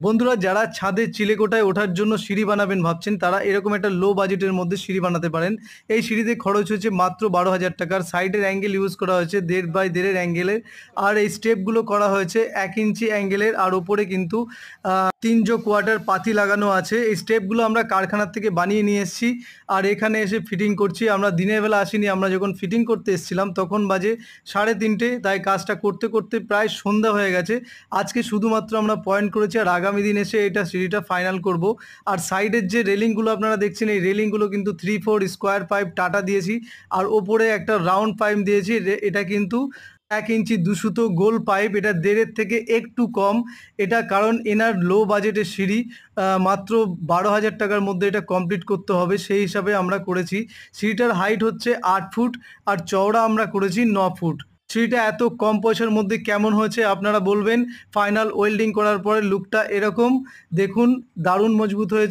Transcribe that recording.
বন্ধুরা যারা ছাদে চিলেকোঠায় ওঠার জন্য সিঁড়ি বানাবেন ভাবছেন তারা এরকম একটা লো বাজেটের মধ্যে সিঁড়ি বানাতে পারেন। এই সিঁড়িতে খরচ হয়েছে মাত্র 12,000 টাকার। সাইডের অ্যাঙ্গেল ইউজ করা হয়েছে 1.5 বাই 1.5 অ্যাঙ্গেলের। আর এই স্টেপগুলো করা হয়েছে 1 ইঞ্চি অ্যাঙ্গেলের। আর ওপরে কিন্তু 3 জো কোয়ার্টার পাতি লাগানো আছে। এই স্টেপগুলো আমরা কারখানার থেকে বানিয়ে নিয়ে এসেছি আর এখানে এসে ফিটিং করছি। আমরা দিনের বেলা আসিনি, আমরা যখন ফিটিং করতে এসেছিলাম তখন বাজে 3:30, তাই কাজটা করতে করতে প্রায় সন্ধ্যা হয়ে গেছে। আজকে শুধুমাত্র আমরা পয়েন্ট করেছি আর আগামী দিন এসে এটা সিঁড়িটা ফাইনাল করব। আর সাইডের যে রেলিংগুলো আপনারা দেখছেন এই রেলিংগুলো কিন্তু 3/4 স্কোয়ার পাইপ টাটা দিয়েছি আর ওপরে একটা রাউন্ড পাইপ দিয়েছি। এটা কিন্তু 1 ইঞ্চি 2 সুতো গোল পাইপ, এটা 1.5-এর থেকে একটু কম। এটা কারণ এনার লো বাজেটের সিঁড়ি, মাত্র 12,000 টাকার মধ্যে এটা কমপ্লিট করতে হবে, সেই হিসাবে আমরা করেছি। সিঁড়িটার হাইট হচ্ছে 8 ফুট আর চওড়া আমরা করেছি 9 ফুট। সিঁড়িটা এত কম পয়সার মধ্যে কেমন হয়েছে আপনারা বলবেন। ফাইনাল ওয়েল্ডিং করার পরে লুকটা এরকম, দেখুন দারুণ মজবুত হয়েছে।